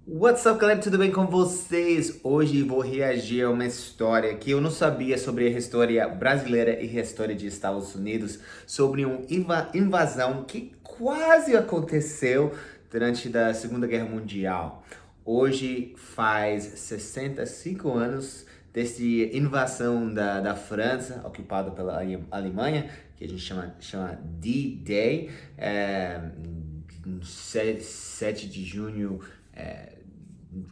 What's up, galera? Tudo bem com vocês? Hoje vou reagir a uma história que eu não sabia sobre a história brasileira e a história de Estados Unidos, sobre uma invasão que quase aconteceu durante a Segunda Guerra Mundial. Hoje faz 65 anos desde a invasão da França, ocupada pela Alemanha, que a gente chama D-Day, 7 de junho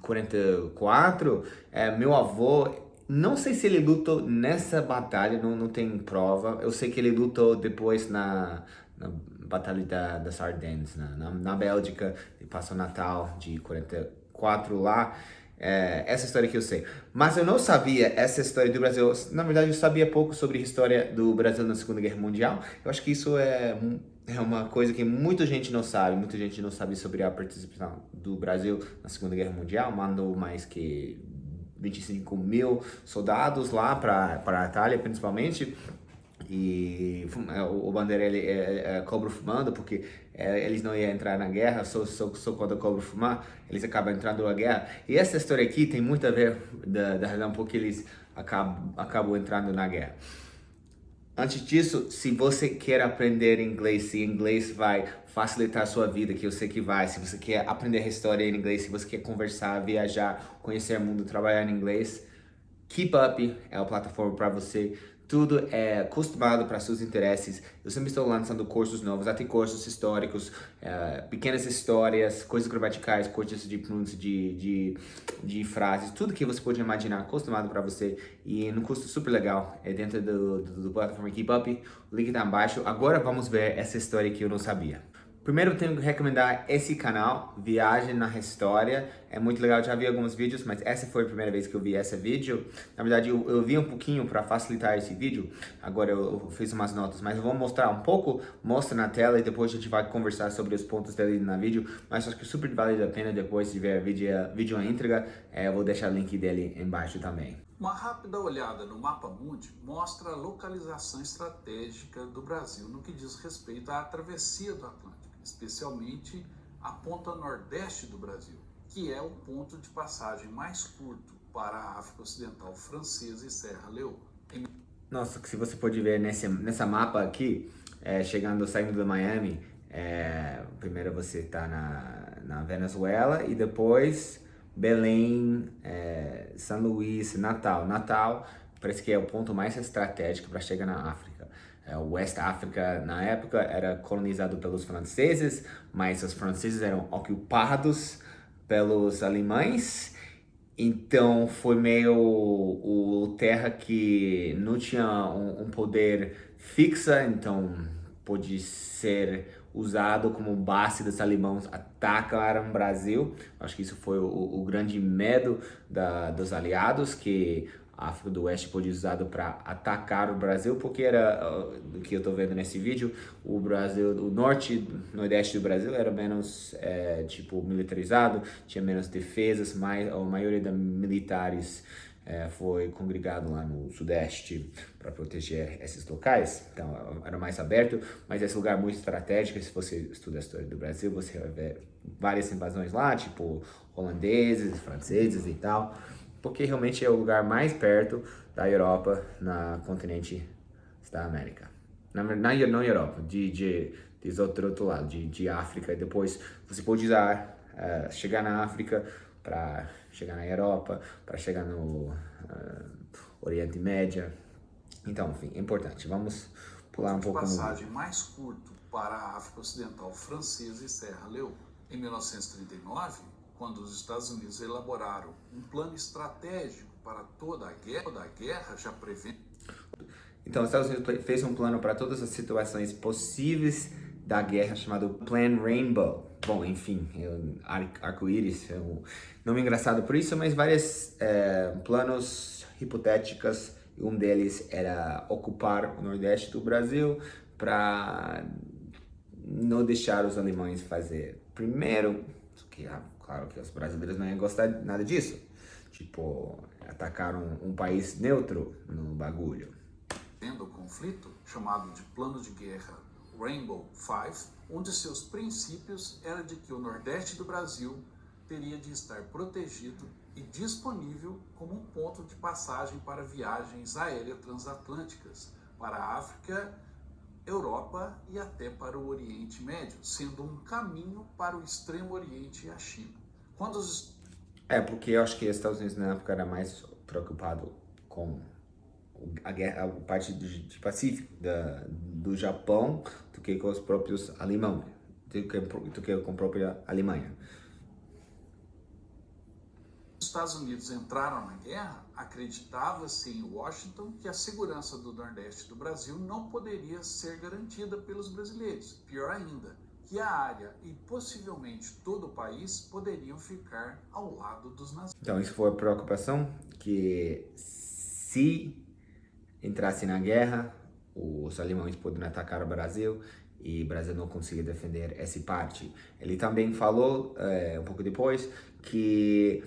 44, meu avô, não sei se ele lutou nessa batalha, não tem prova. Eu sei que ele lutou depois na Batalha das Ardennes, na Bélgica, e passou Natal de 44 lá. Essa história que eu sei. Mas eu não sabia essa história do Brasil. Na verdade, eu sabia pouco sobre a história do Brasil na Segunda Guerra Mundial. Eu acho que isso é uma coisa que muita gente não sabe. Muita gente não sabe sobre a participação do Brasil na Segunda Guerra Mundial. Mandou mais que 25 mil soldados lá para a Itália, principalmente. E o Bandeira ele cobra fumando, porque eles não iam entrar na guerra, só quando cobra fumar, eles acabam entrando na guerra. E essa história aqui tem muito a ver da razão por que eles acabam entrando na guerra. Antes disso, se você quer aprender inglês, se inglês vai facilitar a sua vida, que eu sei que vai, se você quer aprender a história em inglês, se você quer conversar, viajar, conhecer o mundo, trabalhar em inglês, Keep Up é a plataforma para você. Tudo é customado para seus interesses. Eu sempre estou lançando cursos novos, até cursos históricos, pequenas histórias, coisas gramaticais, coisas de pronúncia de frases, tudo que você pode imaginar, customado para você e num custo super legal. É dentro do plataforma Keep Up, o link tá abaixo. Agora vamos ver essa história que eu não sabia. Primeiro eu tenho que recomendar esse canal, Viagem na História. É muito legal, já vi alguns vídeos, mas essa foi a primeira vez que eu vi esse vídeo. Na verdade, eu vi um pouquinho para facilitar esse vídeo. Agora eu fiz umas notas, mas eu vou mostrar um pouco, mostra na tela e depois a gente vai conversar sobre os pontos dele no vídeo. Mas acho que super vale a pena depois de ver o vídeo íntegra. Eu vou deixar o link dele embaixo também. Uma rápida olhada no mapa mundi mostra a localização estratégica do Brasil no que diz respeito à travessia do Atlântico, especialmente a ponta nordeste do Brasil, que é o ponto de passagem mais curto para a África Ocidental Francesa e Serra Leoa. Nossa, que se você pode ver nessa mapa aqui, saindo de Miami, primeiro você está na Venezuela e depois Belém, São Luís, Natal. Natal parece que é o ponto mais estratégico para chegar na África. O West África, na época, era colonizado pelos franceses, mas os franceses eram ocupados pelos alemães. Então foi meio o terra que não tinha um poder fixa, então pode ser usado como base dos alemães atacaram o Brasil. Acho que isso foi o grande medo dos aliados, que a África do Oeste pode ser usado para atacar o Brasil, porque era do que eu estou vendo nesse vídeo, o Brasil, o norte, nordeste do Brasil era menos tipo militarizado, tinha menos defesas, a maioria dos militares foi congregado lá no sudeste para proteger esses locais, então era mais aberto, mas esse lugar é muito estratégico. Se você estuda a história do Brasil, você vai ver várias invasões lá, tipo holandeses, franceses e tal, porque realmente é o lugar mais perto da Europa na continente da América. Não Europa, de outro lado, de África, e depois você pode usar, chegar na África para chegar na Europa, para chegar no Oriente Médio. Então, enfim, é importante. Vamos pular um pouco. Passagem mais curto para a África Ocidental Francesa e Serra Leoa. Em 1939, quando os Estados Unidos elaboraram um plano estratégico para toda a guerra já prevendo. Então, os Estados Unidos fez um plano para todas as situações possíveis da guerra, chamado Plan Rainbow. Bom, enfim, arco-íris é um nome engraçado por isso, mas vários planos hipotéticos. Um deles era ocupar o nordeste do Brasil para não deixar os alemães fazer. Primeiro, que claro que os brasileiros não iam gostar nada disso. Tipo, atacar um país neutro no bagulho. O conflito, chamado de Plano de Guerra Rainbow Five, um de seus princípios era de que o nordeste do Brasil teria de estar protegido e disponível como um ponto de passagem para viagens aéreas transatlânticas para a África, Europa e até para o Oriente Médio, sendo um caminho para o Extremo Oriente e a China. Quando os Porque eu acho que os Estados Unidos na época era mais preocupado com a guerra, a parte do Pacífico, do Japão, do que com os próprios alemães, do que com a própria Alemanha. Estados Unidos entraram na guerra, acreditava-se em Washington que a segurança do Nordeste do Brasil não poderia ser garantida pelos brasileiros. Pior ainda, que a área e possivelmente todo o país poderiam ficar ao lado dos nazistas. Então isso foi a preocupação, que se entrasse na guerra, os alemães poderiam atacar o Brasil e o Brasil não conseguia defender essa parte. Ele também falou, um pouco depois, que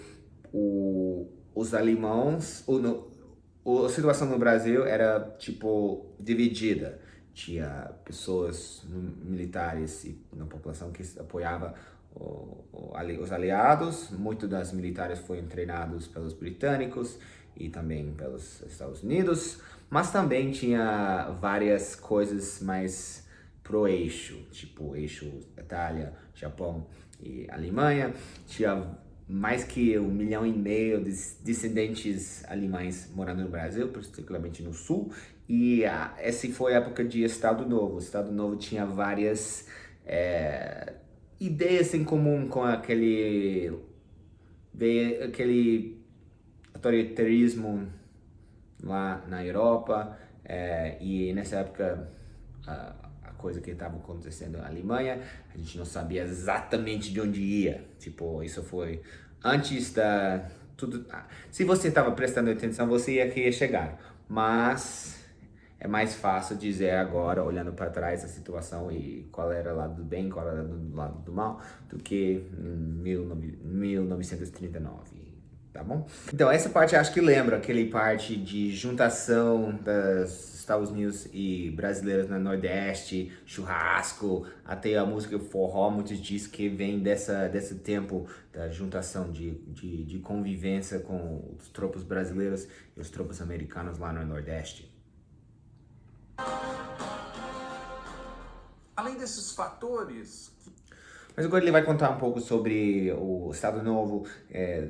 os alemães, a situação no Brasil era tipo dividida. Tinha pessoas militares e na população que apoiava os aliados. Muitos das militares foram treinados pelos britânicos e também pelos Estados Unidos, mas também tinha várias coisas mais pro eixo, tipo eixo Itália, Japão e Alemanha. Tinha mais que 1,5 milhão de descendentes alemães morando no Brasil, particularmente no sul, e essa foi a época de Estado Novo. O Estado Novo tinha várias ideias em comum com aquele autoritarismo lá na Europa, e nessa época a coisa que estava acontecendo na Alemanha, a gente não sabia exatamente de onde ia. Tipo, isso foi antes da tudo. Se você estava prestando atenção, você ia chegar. Mas é mais fácil dizer agora, olhando para trás, a situação e qual era o lado do bem, qual era o lado do mal, do que em 1939. Tá bom? Então, essa parte acho que lembra aquele parte de juntação dos Estados Unidos e brasileiros no Nordeste, churrasco, até a música forró, muitos dizem que vem desse tempo da juntação de convivência com os tropos brasileiros e os tropos americanos lá no Nordeste. Além desses fatores... Mas agora ele vai contar um pouco sobre o Estado Novo,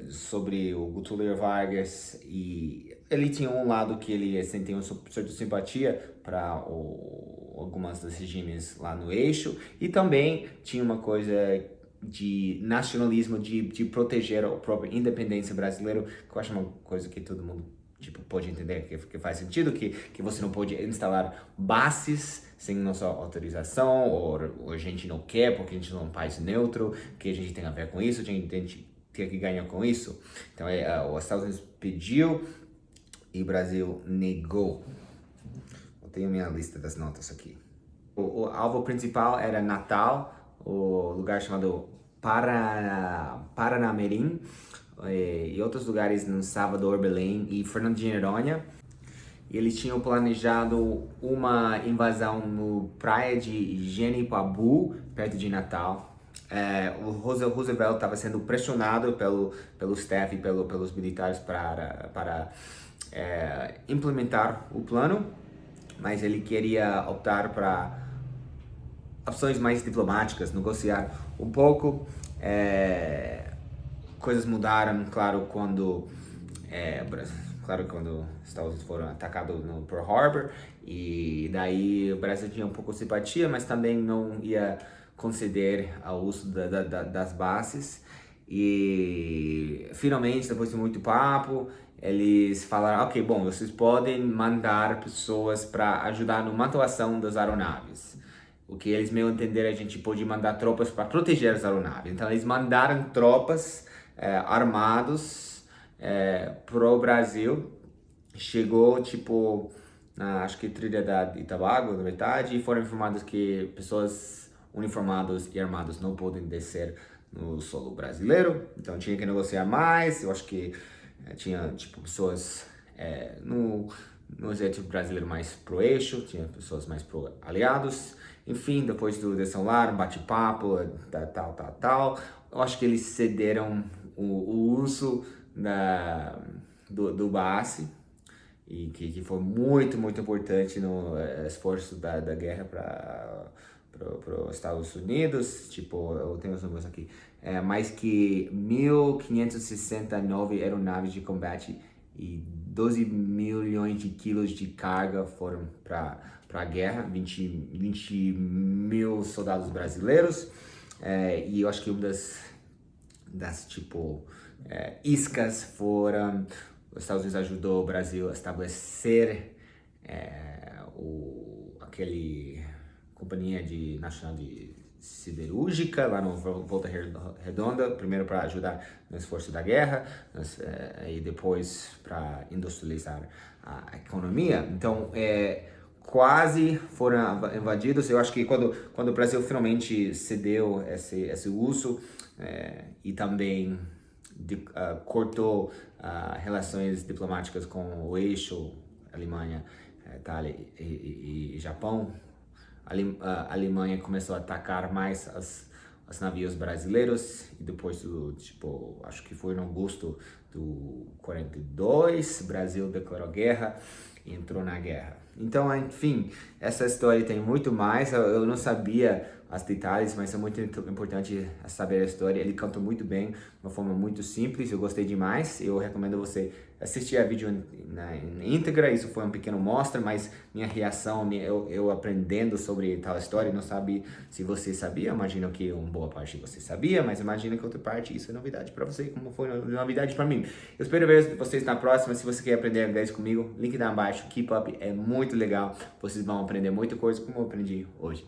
sobre o Getúlio Vargas, e ele tinha um lado que ele tem uma certa simpatia para algumas dos regimes lá no eixo, e também tinha uma coisa de nacionalismo, de proteger a própria independência brasileira, que eu acho uma coisa que todo mundo pode entender, que faz sentido, que você não pode instalar bases sem nossa autorização, ou a gente não quer porque a gente não é um país neutro, que a gente tem a ver com isso, a gente tem que ganhar com isso. Então, os Estados Unidos pediu e o Brasil negou. Eu tenho minha lista das notas aqui. O alvo principal era Natal, o lugar chamado Paranamirim, e outros lugares no Salvador, Belém e Fernando de Noronha. E eles tinham planejado uma invasão no praia de Genipabu, perto de Natal. O Roosevelt estava sendo pressionado pelo staff e pelos militares para implementar o plano, mas ele queria optar para opções mais diplomáticas, negociar um pouco. Coisas mudaram, claro, quando os Estados Unidos foram atacados no Pearl Harbor, e daí o Brasil tinha um pouco de simpatia, mas também não ia conceder ao uso das bases. E finalmente, depois de muito papo, eles falaram: ok, bom, vocês podem mandar pessoas para ajudar na manutenção das aeronaves. O que eles meio entenderam, a gente pode mandar tropas para proteger as aeronaves. Então eles mandaram tropas armados pro Brasil. Chegou acho que Trinidad e Tobago, na verdade, e foram informados que pessoas uniformadas e armadas não podem descer no solo brasileiro. Então tinha que negociar mais. Eu acho que tinha pessoas no exército brasileiro mais pro eixo, tinha pessoas mais pro aliados. Enfim, depois do desenrolar, bate-papo, tal. eu acho que eles cederam o uso do base, e que foi muito importante no esforço da guerra para os Estados Unidos. Tipo, eu tenho os números aqui, mais que 1.569 aeronaves de combate e 12 milhões de quilos de carga foram para a guerra, 20 mil soldados brasileiros, e eu acho que uma das tipo, iscas foram, os Estados Unidos ajudou o Brasil a estabelecer aquele companhia nacional de siderúrgica lá no Volta Redonda, primeiro para ajudar no esforço da guerra, e depois para industrializar a economia. Então, quase foram invadidos. Eu acho que quando o Brasil finalmente cedeu esse uso, e também cortou relações diplomáticas com o eixo Alemanha, Itália e Japão, a Alemanha começou a atacar mais os navios brasileiros, e depois tipo, acho que foi no agosto do 42, o Brasil declarou guerra e entrou na guerra. Então, enfim, essa história tem muito mais. Eu não sabia os detalhes, mas é muito importante saber a história. Ele canta muito bem, de uma forma muito simples, eu gostei demais. Eu recomendo você assistir a vídeo na íntegra. Isso foi um pequeno mostra, mas minha reação, eu aprendendo sobre tal história, não sabia se você sabia. Imagino que uma boa parte você sabia, mas imagino que outra parte isso é novidade para você, como foi novidade para mim. Eu espero ver vocês na próxima. Se você quer aprender inglês comigo, link lá embaixo. Keep Up é muito legal. Vocês vão aprender muita coisa como eu aprendi hoje.